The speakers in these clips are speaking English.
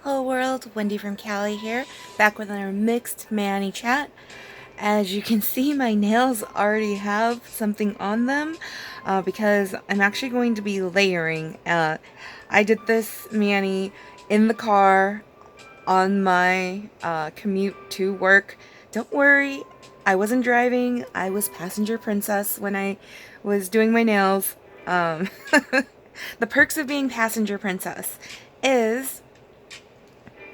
Hello world, Wendy from Cali here, back with another mixed Manny chat. As you can see, my nails already have something on them because I'm actually going to be layering. I did this Manny in the car on my commute to work. Don't worry, I wasn't driving, I was passenger princess when I was doing my nails. Um, the perks of being passenger princess is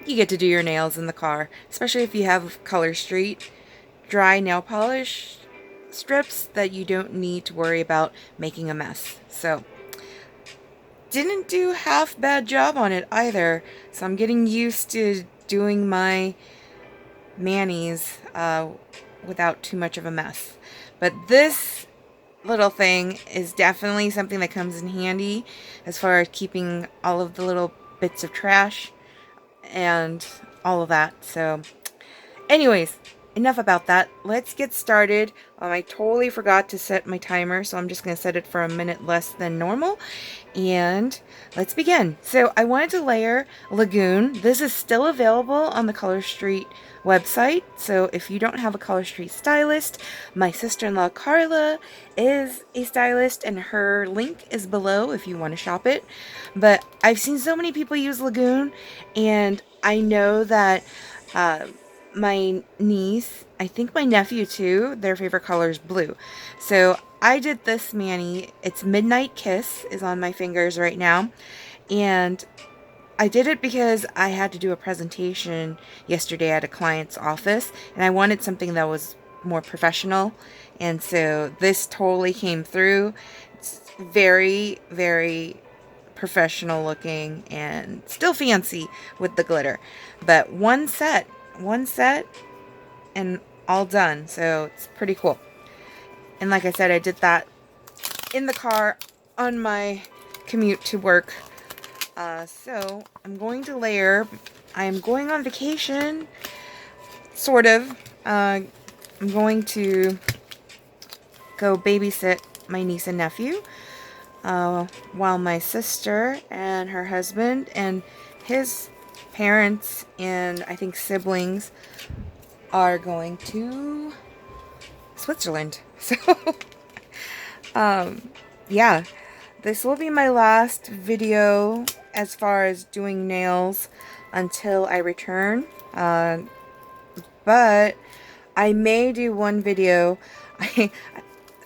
you get to do your nails in the car, especially if you have Color Street dry nail polish strips that you don't need to worry about making a mess. So, didn't do half bad job on it either. So I'm getting used to doing my manis without too much of a mess. But this little thing is definitely something that comes in handy as far as keeping all of the little bits of trash and all of that. So, anyways, enough about that. Let's get started. I totally forgot to set my timer, so I'm just going to set it for a minute less than normal. And let's begin. So I wanted to layer Lagoon. This is still available on the Color Street website. So if you don't have a Color Street stylist, my sister-in-law Carla is a stylist and her link is below if you want to shop it. But I've seen so many people use Lagoon, and I know that my niece, I think my nephew too, their favorite color is blue. So I did this Manny. It's Midnight Kiss is on my fingers right now. And I did it because I had to do a presentation yesterday at a client's office. And I wanted something that was more professional. And so this totally came through. It's very, very professional looking and still fancy with the glitter. But one set and all done, so it's pretty cool. And like I said, I did that in the car on my commute to work. So I'm going to layer. I am going on vacation, sort of. I'm going to go babysit my niece and nephew while my sister and her husband and his parents and I think siblings are going to Switzerland. So, yeah, this will be my last video as far as doing nails until I return. But I may do one video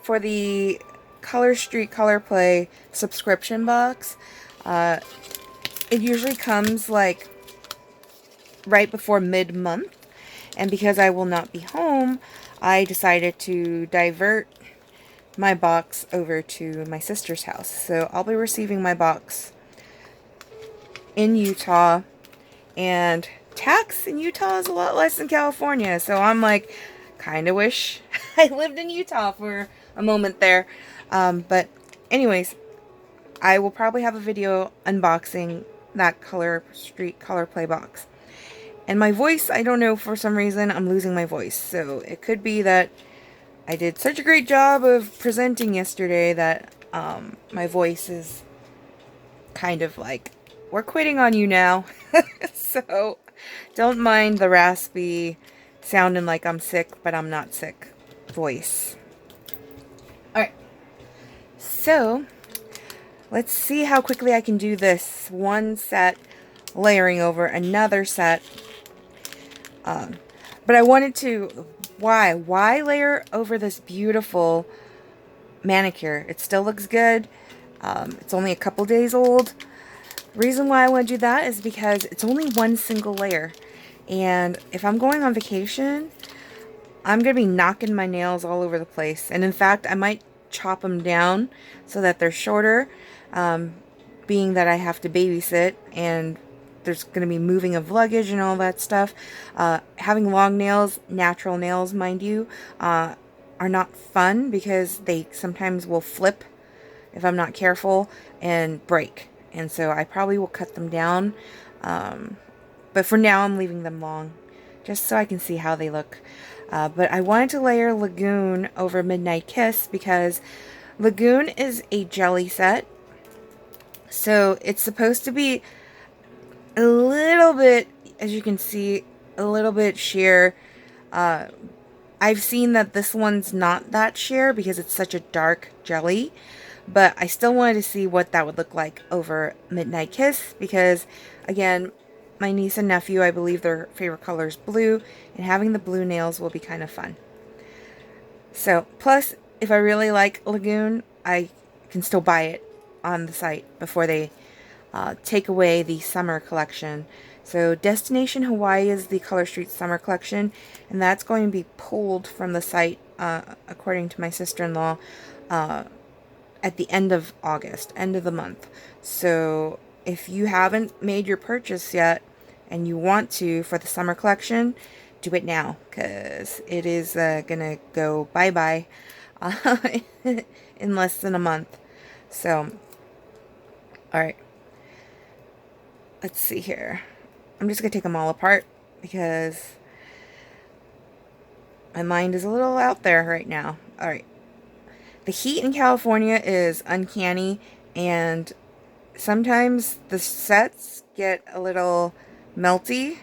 for the Color Street Color Play subscription box. It usually comes like right before mid-month. And because I will not be home, I decided to divert my box over to my sister's house. So I'll be receiving my box in Utah. And tax in Utah is a lot less than California. So I'm like, kind of wish I lived in Utah for a moment there. But anyways, I will probably have a video unboxing that Color Street Color Play box. And my voice, I don't know, for some reason, I'm losing my voice. So it could be that I did such a great job of presenting yesterday that my voice is kind of like, we're quitting on you now. So don't mind the raspy, sounding like I'm sick, but I'm not sick voice. Alright, so let's see how quickly I can do this one set layering over another set. But I wanted to, why layer over this beautiful manicure? It still looks good. It's only a couple days old. Reason why I want to do that is because it's only one single layer. And if I'm going on vacation, I'm going to be knocking my nails all over the place. And in fact, I might chop them down so that they're shorter, being that I have to babysit and there's going to be moving of luggage and all that stuff. Having long nails, natural nails, mind you, are not fun because they sometimes will flip if I'm not careful and break. And so I probably will cut them down. But for now, I'm leaving them long just so I can see how they look. But I wanted to layer Lagoon over Midnight Kiss because Lagoon is a jelly set. So it's supposed to be a little little bit, as you can see, a little bit sheer. I've seen that this one's not that sheer because it's such a dark jelly, but I still wanted to see what that would look like over Midnight Kiss because, again, my niece and nephew, I believe their favorite color is blue, and having the blue nails will be kind of fun. So, plus, if I really like Lagoon, I can still buy it on the site before they take away the summer collection. So Destination Hawaii is the Color Street Summer Collection, and that's going to be pulled from the site, according to my sister-in-law, at the end of August, end of the month. So if you haven't made your purchase yet, and you want to for the summer collection, do it now, because it is going to go bye-bye in less than a month. So, alright. Let's see here. I'm just going to take them all apart because my mind is a little out there right now. Alright. The heat in California is uncanny, and sometimes the sets get a little melty.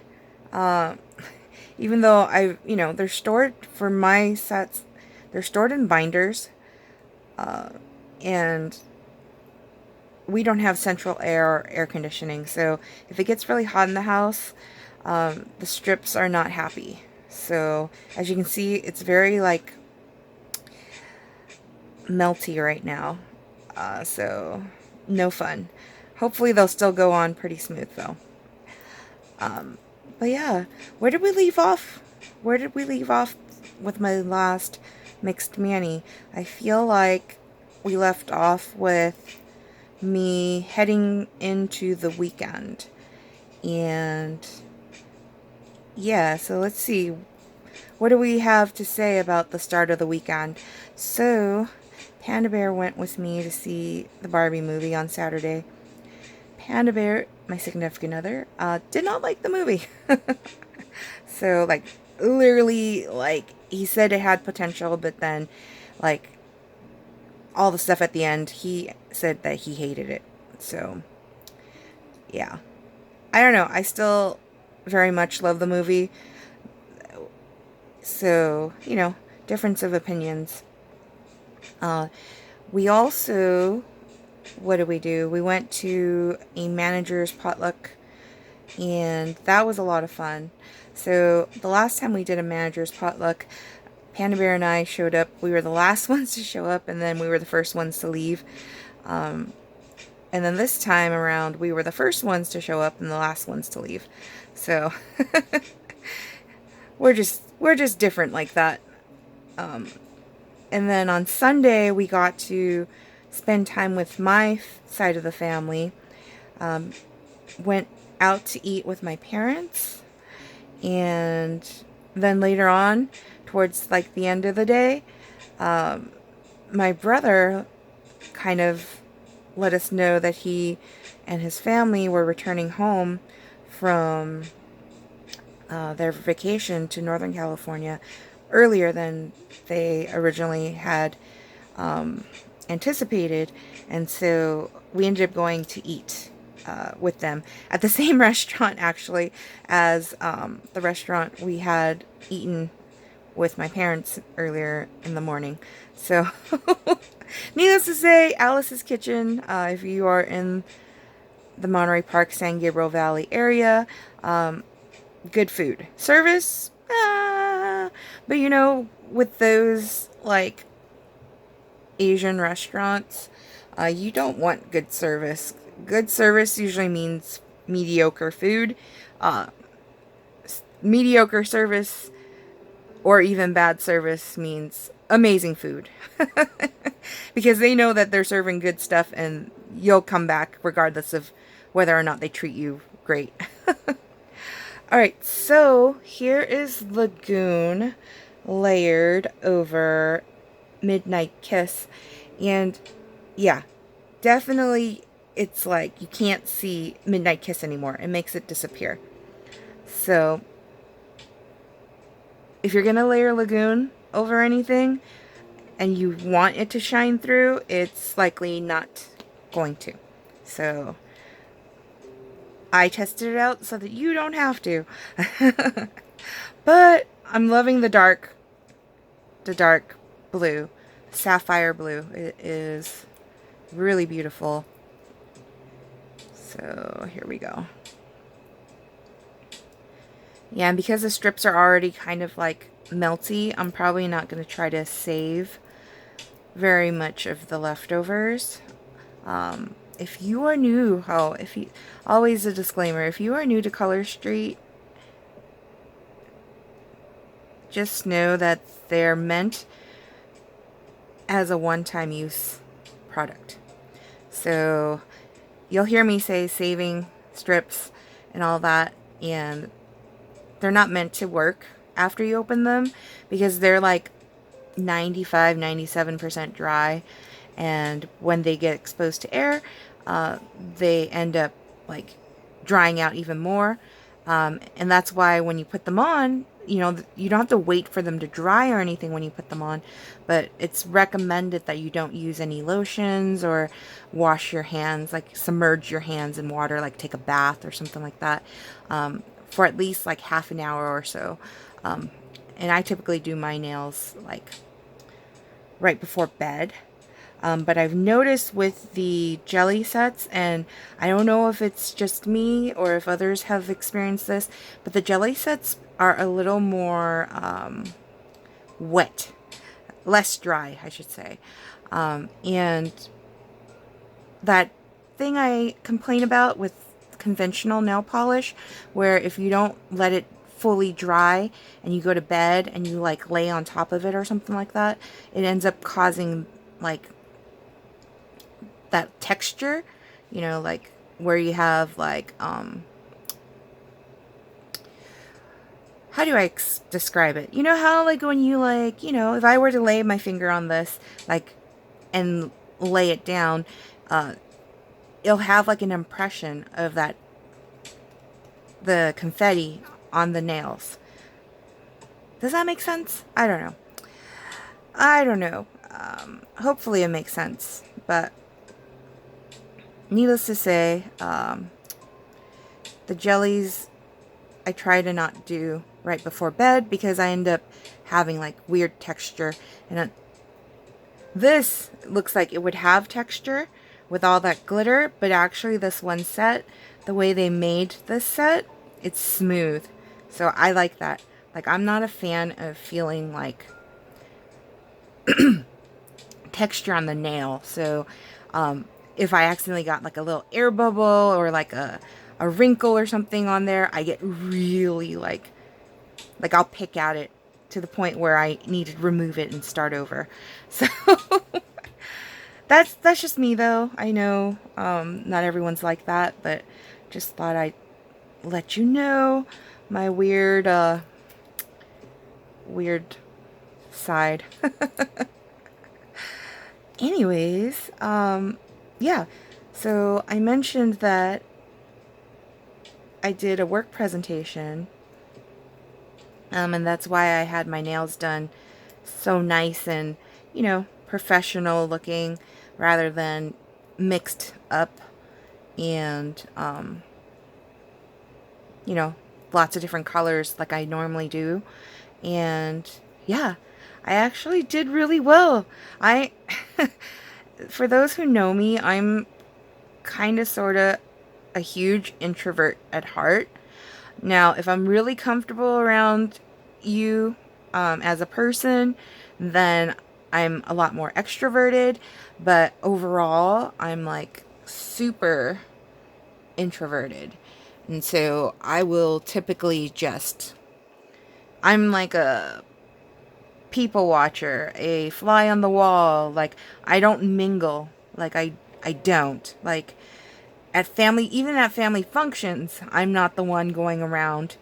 Even though they're stored, for my sets, they're stored in binders. And we don't have central air or air conditioning, so if it gets really hot in the house, the strips are not happy. So as you can see, it's very like melty right now, so no fun. Hopefully they'll still go on pretty smooth though. But yeah, where did we leave off? Where did we leave off with my last mixed Manny? I feel like we left off with me heading into the weekend. And yeah, so let's see. What do we have to say about the start of the weekend? So, Panda Bear went with me to see the Barbie movie on Saturday. Panda Bear, my significant other, did not like the movie. So, like, literally, like, he said it had potential, but then, like, all the stuff at the end, he said that he hated it. So, yeah. I don't know. I still very much love the movie. So, difference of opinions. We also, what did we do? We went to a manager's potluck, and that was a lot of fun. So, the last time we did a manager's potluck, Panda Bear and I showed up. We were the last ones to show up, and then we were the first ones to leave. And then this time around, we were the first ones to show up and the last ones to leave. So, we're just different like that. And then on Sunday, we got to spend time with my side of the family. Went out to eat with my parents. And then later on, towards like the end of the day, my brother kind of let us know that he and his family were returning home from their vacation to Northern California earlier than they originally had anticipated, and so we ended up going to eat with them at the same restaurant actually as the restaurant we had eaten with my parents earlier in the morning. So needless to say, Alice's Kitchen, if you are in the Monterey Park, San Gabriel Valley area, good food. Service, but with those like Asian restaurants, you don't want good service. Good service usually means mediocre food. Mediocre service or even bad service means amazing food. Because they know that they're serving good stuff and you'll come back regardless of whether or not they treat you great. Alright, so here is Lagoon layered over Midnight Kiss. And yeah, definitely it's like you can't see Midnight Kiss anymore. It makes it disappear. So if you're going to layer Lagoon over anything and you want it to shine through, it's likely not going to. So I tested it out so that you don't have to. But I'm loving the dark blue, sapphire blue. It is really beautiful. So here we go. Yeah, and because the strips are already kind of like melty, I'm probably not going to try to save very much of the leftovers. If you are new, always a disclaimer, if you are new to Color Street, just know that they're meant as a one-time use product. So you'll hear me say saving strips and all that, and they're not meant to work after you open them because they're like 95-97% dry, and when they get exposed to air, they end up like drying out even more, and that's why when you put them on, you know, you don't have to wait for them to dry or anything when you put them on, but it's recommended that you don't use any lotions or wash your hands, like submerge your hands in water, like take a bath or something like that, for at least like half an hour or so. And I typically do my nails like right before bed. But I've noticed with the jelly sets, and I don't know if it's just me or if others have experienced this, but the jelly sets are a little more wet, less dry, I should say. And that thing I complain about with conventional nail polish, where if you don't let it fully dry and you go to bed and you like lay on top of it or something like that, it ends up causing like that texture, you know, like where you have like, how do I describe it? You know how like when you like, you know, if I were to lay my finger on this, like, and lay it down, it'll have like an impression of that, the confetti on the nails. Does that make sense? I don't know. Hopefully it makes sense, but needless to say, the jellies I try to not do right before bed because I end up having like weird texture, and this looks like it would have texture with all that glitter, but actually this one set, the way they made this set, it's smooth. So I like that. Like, I'm not a fan of feeling like texture on the nail. So if I accidentally got like a little air bubble or like a wrinkle or something on there, I get really like I'll pick at it to the point where I need to remove it and start over. So that's just me though. I know not everyone's like that, but just thought I'd let you know my weird side. Anyways, yeah, so I mentioned that I did a work presentation, and that's why I had my nails done so nice and, you know, professional looking rather than mixed up and, you know, lots of different colors like I normally do. And yeah, I actually did really well. For those who know me, I'm kind of sort of a huge introvert at heart. Now, if I'm really comfortable around you as a person, then I'm a lot more extroverted. But overall, I'm like super introverted. And so I will typically I'm like a people watcher, a fly on the wall. Like, I don't mingle. Like, I don't. Like, even at family functions, I'm not the one going around,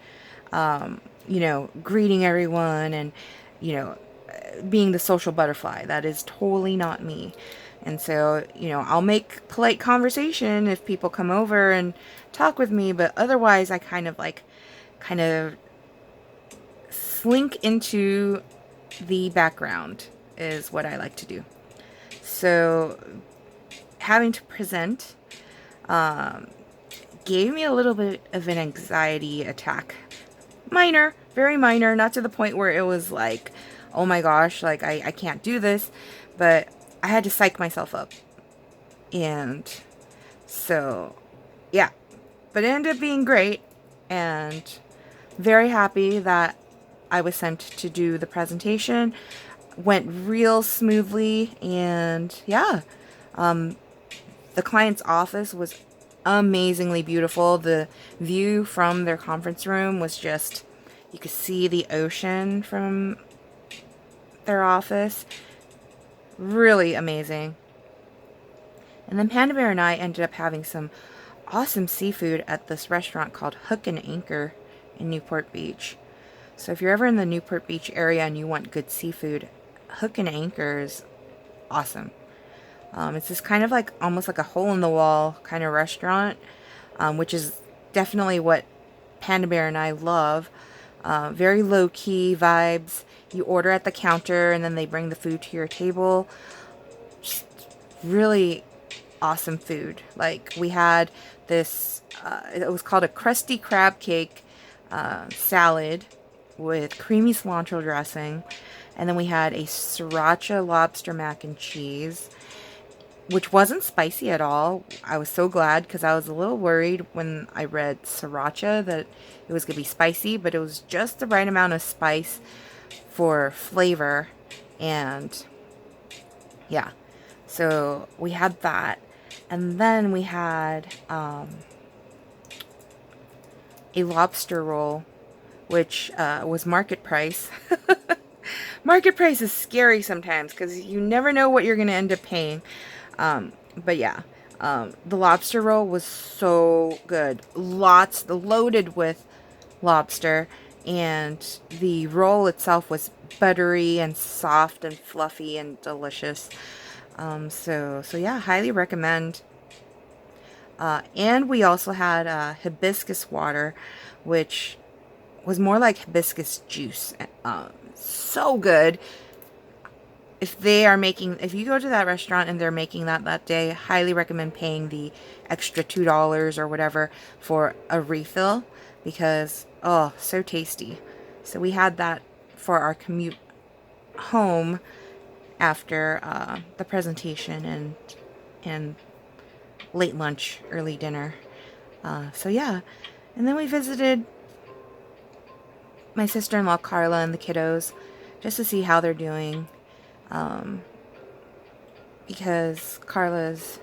you know, greeting everyone and, you know, being the social butterfly. That is totally not me. And so, you know, I'll make polite conversation if people come over and talk with me, but otherwise I kind of slink into the background is what I like to do. So having to present gave me a little bit of an anxiety attack. Minor, very minor, not to the point where it was like, oh my gosh, like I can't do this, but I had to psych myself up. And so, yeah, but it ended up being great, and very happy that I was sent to do the presentation. Went real smoothly, and yeah, the client's office was amazingly beautiful. The view from their conference room was just, you could see the ocean from their office. Really amazing. And then Panda Bear and I ended up having some awesome seafood at this restaurant called Hook and Anchor in Newport Beach. So if you're ever in the Newport Beach area and you want good seafood, Hook and Anchor is awesome. It's this kind of like almost like a hole-in-the-wall kind of restaurant, which is definitely what Panda Bear and I love. Very low-key vibes. You order at the counter and then they bring the food to your table. Just really awesome food. Like we had this, it was called a crusty crab cake salad with creamy cilantro dressing. And then we had a sriracha lobster mac and cheese, which wasn't spicy at all. I was so glad because I was a little worried when I read sriracha that it was going to be spicy, but it was just the right amount of spice for flavor. And yeah, so we had that. And then we had a lobster roll, which was market price. Market price is scary sometimes because you never know what you're going to end up paying. But yeah, the lobster roll was so good. Loaded with lobster, and the roll itself was buttery and soft and fluffy and delicious. So yeah, highly recommend. And we also had hibiscus water, which was more like hibiscus juice. So good. If you go to that restaurant and they're making that day, highly recommend paying the extra $2 or whatever for a refill, because, oh, so tasty. So we had that for our commute home after the presentation and late lunch, early dinner. So yeah, and then we visited my sister-in-law Carla and the kiddos just to see how they're doing. Because Carla's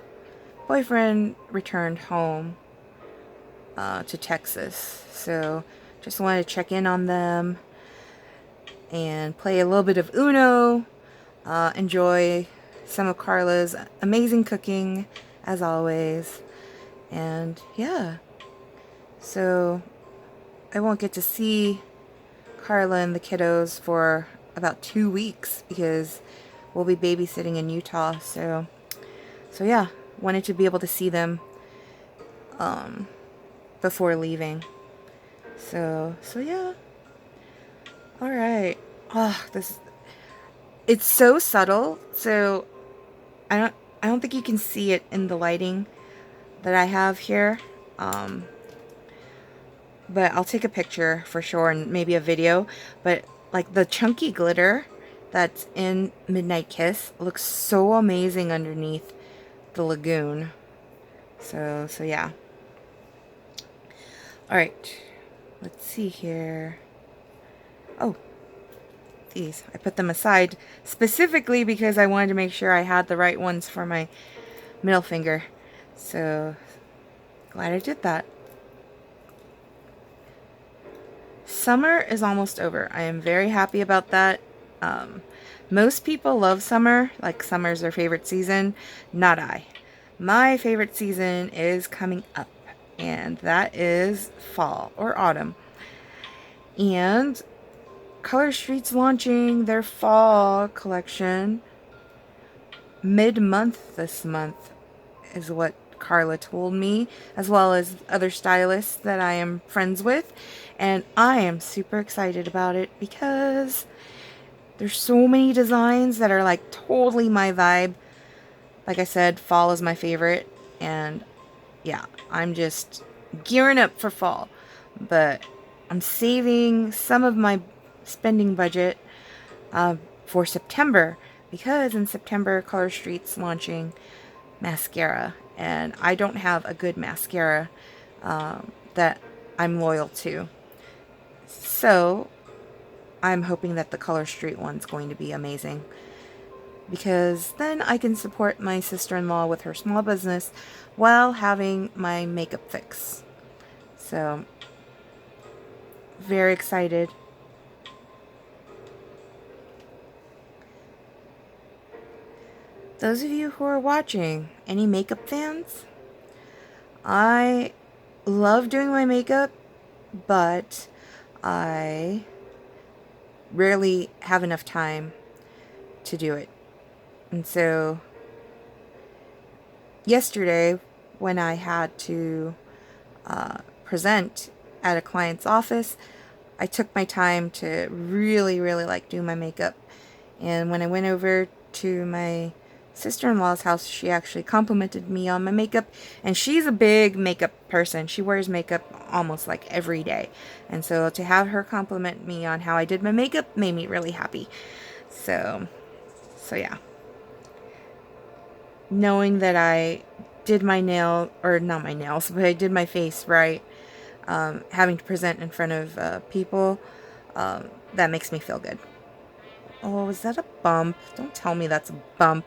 boyfriend returned home to Texas. So just wanted to check in on them and play a little bit of Uno, enjoy some of Carla's amazing cooking as always. And yeah, so I won't get to see Carla and the kiddos for about 2 weeks because we'll be babysitting in Utah. So yeah, wanted to be able to see them before leaving. So yeah. All right. Oh, it's so subtle. So I don't think you can see it in the lighting that I have here. But I'll take a picture for sure and maybe a video. But like the chunky glitter that's in Midnight Kiss looks so amazing underneath the lagoon. So yeah. All right. Let's see here. Oh, these. I put them aside specifically because I wanted to make sure I had the right ones for my middle finger. So glad I did that. Summer is almost over. I am very happy about that. Most people love summer, like summer's their favorite season. Not I. My favorite season is coming up, and that is fall or autumn. And Color Street's launching their fall collection mid-month this month, is what Carla told me, as well as other stylists that I am friends with. And I am super excited about it because there's so many designs that are like totally my vibe. Like I said, fall is my favorite. And yeah, I'm just gearing up for fall. But I'm saving some of my spending budget for September, because in September Color Street's launching mascara, and I don't have a good mascara that I'm loyal to. So I'm hoping that the Color Street one's going to be amazing, because then I can support my sister-in-law with her small business while having my makeup fix. So, very excited. Those of you who are watching, any makeup fans? I love doing my makeup, but I rarely have enough time to do it. And so yesterday, when I had to present at a client's office, I took my time to really, really like do my makeup. And when I went over to my sister-in-law's house, she actually complimented me on my makeup, and she's a big makeup person. She wears makeup almost like every day. And so to have her compliment me on how I did my makeup made me really happy. So yeah. Knowing that I did my nail, or not my nails, but I did my face right, having to present in front of people, that makes me feel good. Oh, is that a bump? Don't tell me that's a bump.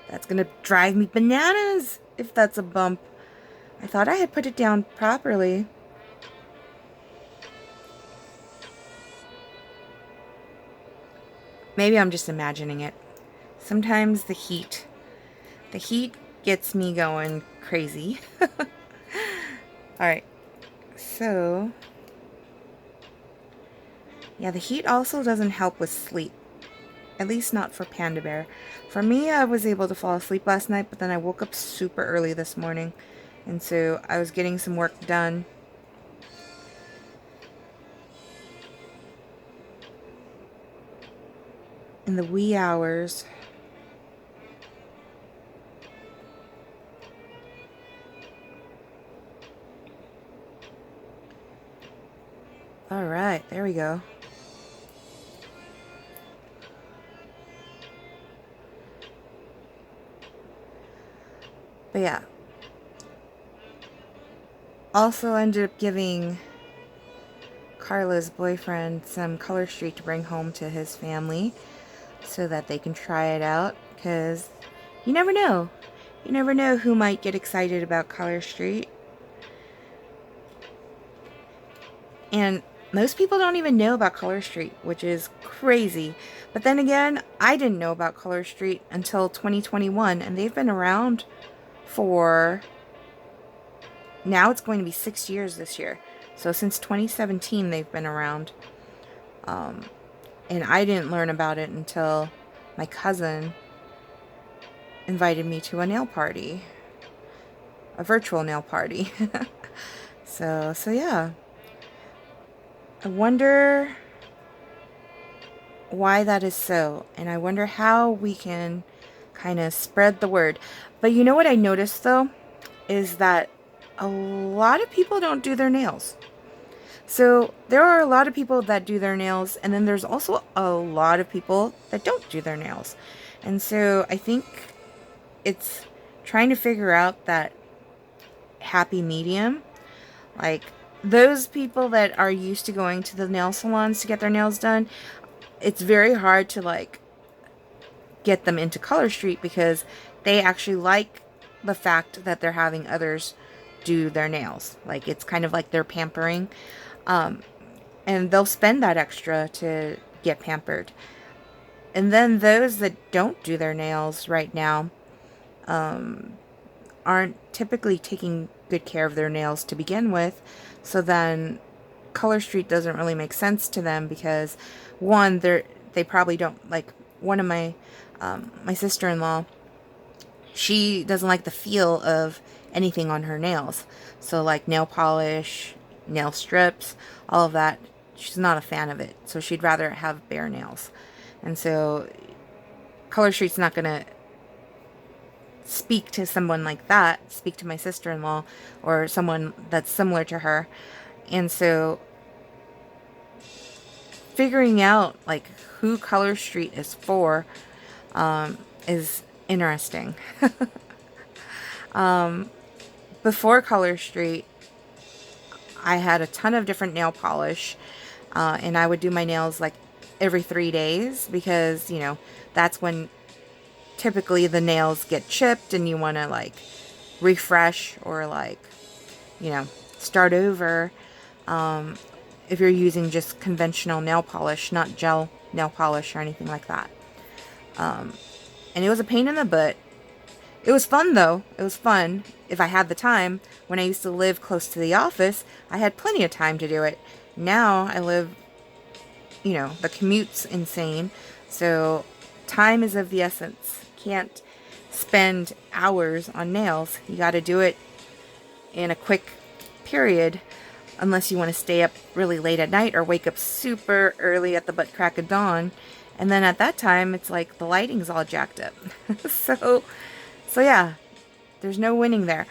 That's gonna drive me bananas if that's a bump. I thought I had put it down properly. Maybe I'm just imagining it. Sometimes the heat gets me going crazy. Alright, so yeah, the heat also doesn't help with sleep. At least not for Panda Bear. For me, I was able to fall asleep last night, but then I woke up super early this morning. And so I was getting some work done. In the wee hours. Alright, there we go. But yeah. Also ended up giving Carla's boyfriend some Color Street to bring home to his family so that they can try it out, because you never know. You never know who might get excited about Color Street. And most people don't even know about Color Street, which is crazy. But then again, I didn't know about Color Street until 2021, and they've been around for, now it's going to be 6 years this year. So since 2017, they've been around. And I didn't learn about it until my cousin invited me to a nail party. A virtual nail party. So yeah. I wonder why that is so, and I wonder how we can kind of spread the word. But you know what I noticed though, is that a lot of people don't do their nails. So there are a lot of people that do their nails, and then there's also a lot of people that don't do their nails. And so I think it's trying to figure out that happy medium. Like, those people that are used to going to the nail salons to get their nails done, it's very hard to like get them into Color Street, because they actually like the fact that they're having others do their nails. Like, it's kind of like they're pampering. And they'll spend that extra to get pampered. And then those that don't do their nails right now aren't typically taking good care of their nails to begin with. So then Color Street doesn't really make sense to them, because one, they probably don't like, one of my my sister-in-law, she doesn't like the feel of anything on her nails. So like nail polish, nail strips, all of that, she's not a fan of it. So she'd rather have bare nails. And so Color Street's not gonna speak to someone like that, speak to my sister-in-law or someone that's similar to her. And so figuring out like who Color Street is for is interesting. Before Color Street, I had a ton of different nail polish, and I would do my nails like every 3 days because, you know, that's when typically the nails get chipped and you want to like refresh or like, you know, start over. If you're using just conventional nail polish, not gel nail polish or anything like that. And it was a pain in the butt. It was fun though. It was fun if I had the time. When I used to live close to the office, I had plenty of time to do it. Now I live, you know, the commute's insane. So time is of the essence. Can't spend hours on nails. You got to do it in a quick period unless you want to stay up really late at night or wake up super early at the butt crack of dawn. And then at that time, it's like the lighting's all jacked up. So yeah, there's no winning there.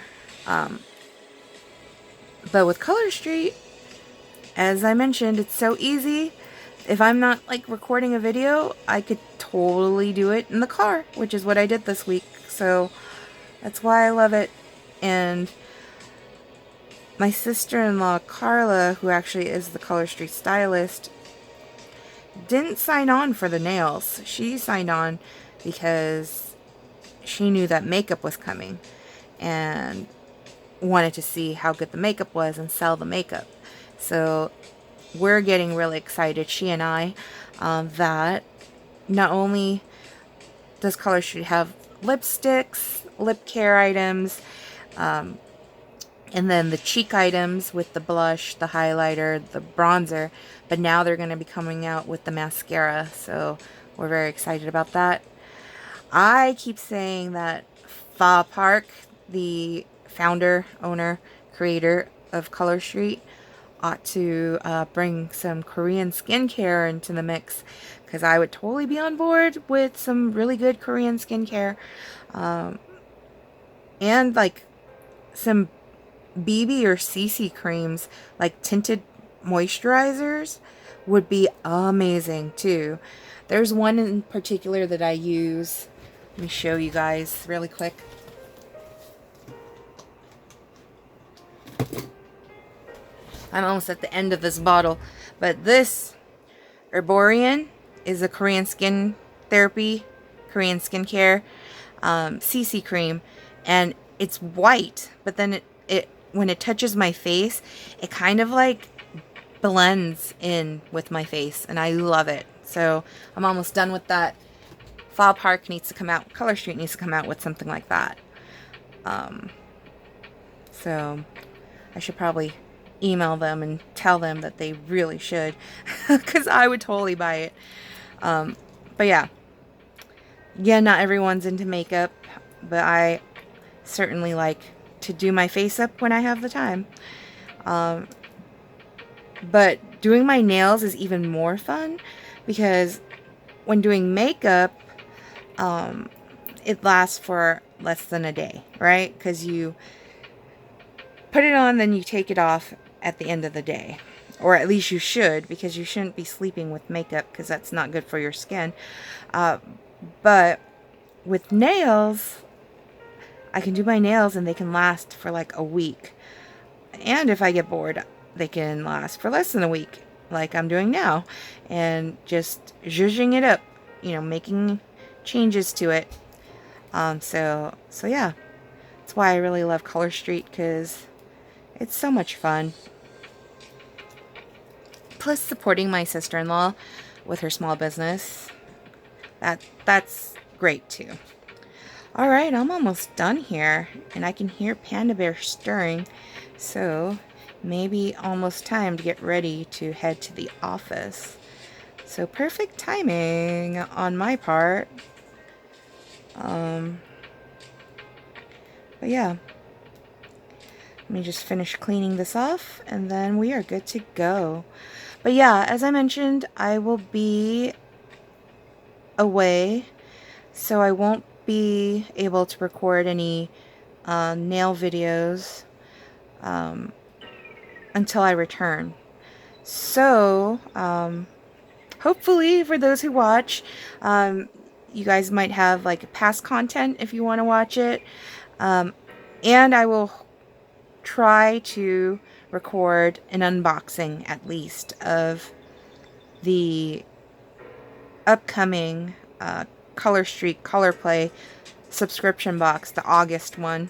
But with Color Street, as I mentioned, it's so easy. If I'm not like recording a video, I could totally do it in the car, which is what I did this week. So that's why I love it. And my sister-in-law, Carla, who actually is the Color Street stylist, didn't sign on for the nails. She signed on because she knew that makeup was coming and wanted to see how good the makeup was and sell the makeup. So we're getting really excited, she and I, that not only does Color Street have lipsticks, lip care items, and then the cheek items with the blush, the highlighter, the bronzer, but now they're going to be coming out with the mascara. So we're very excited about that. I keep saying that Fa Park, the founder, owner, creator of Color Street, ought to bring some Korean skincare into the mix, because I would totally be on board with some really good Korean skincare, and like some BB or CC creams, like tinted moisturizers, would be amazing too. There's one in particular that I use. Let me show you guys really quick. I'm almost at the end of this bottle, but this Herborian is a Korean skin therapy, Korean skincare CC cream, and it's white, but then it when it touches my face, it kind of like blends in with my face, and I love it. So I'm almost done with that. Fall Park needs to come out, Color Street needs to come out with something like that. So I should probably email them and tell them that they really should, because I would totally buy it. But yeah, not everyone's into makeup, but I certainly like to do my face up when I have the time. But doing my nails is even more fun, because when doing makeup, it lasts for less than a day, right? Because you put it on, then you take it off at the end of the day. Or at least you should, because you shouldn't be sleeping with makeup, because that's not good for your skin. But with nails, I can do my nails and they can last for like a week. And if I get bored, they can last for less than a week, like I'm doing now. And just zhuzhing it up, you know, making changes to it. So yeah. That's why I really love Color Street, because it's so much fun. Plus supporting my sister-in-law with her small business. That's great too. Alright, I'm almost done here, and I can hear Panda Bear stirring, so maybe almost time to get ready to head to the office. So perfect timing on my part. But yeah, let me just finish cleaning this off, and then we are good to go. But yeah, as I mentioned, I will be away, so I won't be able to record any nail videos until I return. So, hopefully for those who watch, you guys might have like past content if you want to watch it. And I will try to record an unboxing at least of the upcoming Color Streak Color Play subscription box, the August one.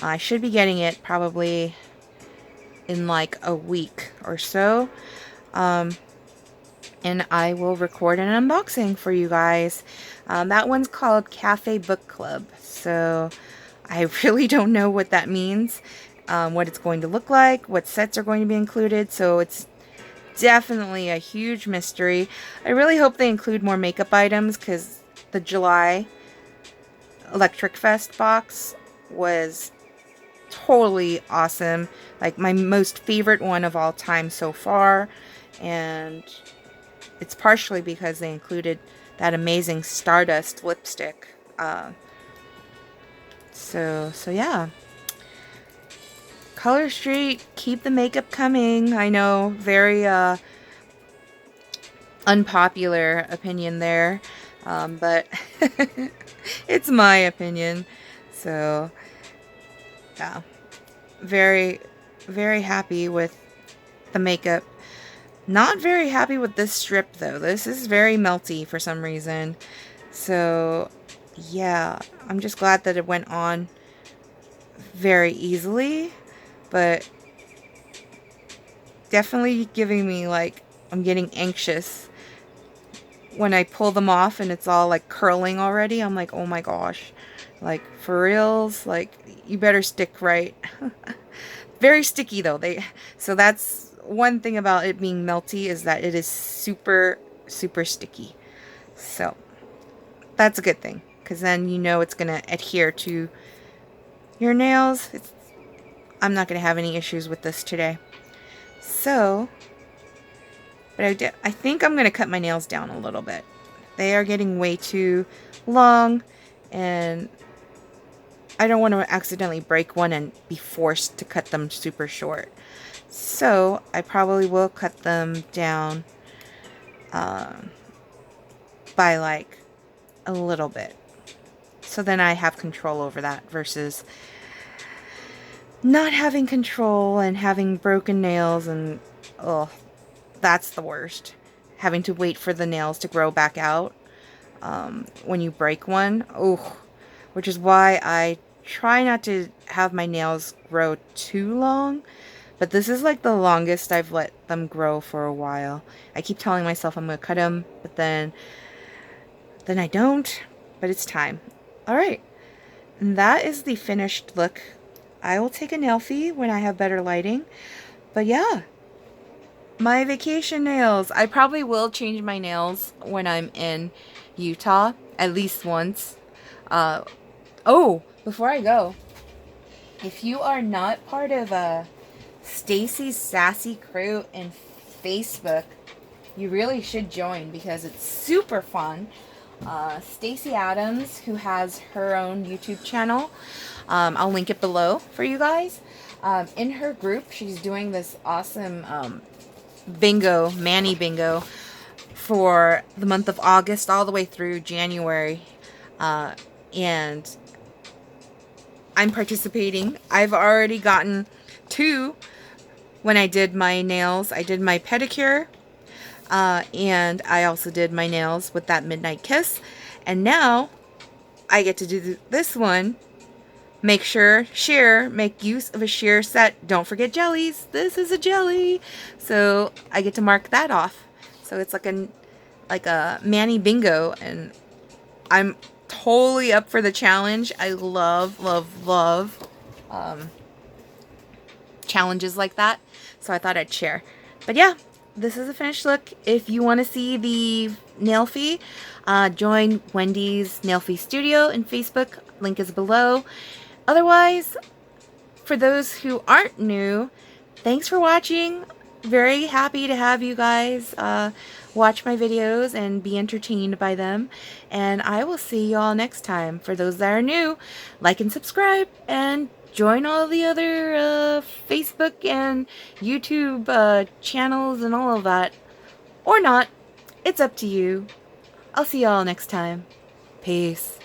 I should be getting it probably in like a week or so. And I will record an unboxing for you guys. That one's called Cafe Book Club. So I really don't know what that means, what it's going to look like, what sets are going to be included. So it's definitely a huge mystery. I really hope they include more makeup items, because the July Electric Fest box was totally awesome. Like my most favorite one of all time so far. And it's partially because they included that amazing Stardust lipstick. So yeah. Color Street, keep the makeup coming. I know, very unpopular opinion there. But it's my opinion. So yeah. Very, very happy with the makeup. Not very happy with this strip though. This is very melty for some reason. So yeah, I'm just glad that it went on very easily, but definitely giving me like, I'm getting anxious when I pull them off and it's all like curling already. I'm like, oh my gosh, like for reals, like you better stick right. Very sticky though. So that's one thing about it being melty, is that it is super, super sticky. So that's a good thing, because then you know it's going to adhere to your nails. I'm not going to have any issues with this today. So, but I think I'm going to cut my nails down a little bit. They are getting way too long, and I don't want to accidentally break one and be forced to cut them super short. So I probably will cut them down by like a little bit. So then I have control over that, versus not having control and having broken nails, and oh, that's the worst. Having to wait for the nails to grow back out when you break one. Oh, which is why I try not to have my nails grow too long. But this is like the longest I've let them grow for a while. I keep telling myself I'm going to cut them, but then I don't. But it's time. Alright. And that is the finished look. I will take a nail fee when I have better lighting. But yeah. My vacation nails. I probably will change my nails when I'm in Utah. At least once. Oh, before I go. If you are not part of Stacy's Sassy Crew in Facebook, you really should join, because it's super fun. Stacy Adams, who has her own YouTube channel, I'll link it below for you guys. In her group, she's doing this awesome bingo, Manny bingo, for the month of August all the way through January. And I'm participating. I've already gotten 2 when I did my nails. I did my pedicure, and I also did my nails with that midnight kiss. And now I get to do this one. Make use of a sheer set. Don't forget jellies. This is a jelly. So I get to mark that off. So it's like a Manny bingo, and I'm totally up for the challenge. I love challenges like that, so I thought I'd share. But yeah, this is a finished look. If you want to see the nail fee, join Wendy's Nail Fee Studio in Facebook. Link is below. Otherwise, for those who aren't new, thanks for watching. very happy to have you guys watch my videos and be entertained by them. And I will see you all next time. For those that are new, like and subscribe and join all the other Facebook and YouTube channels and all of that. Or not. It's up to you. I'll see y'all next time. Peace.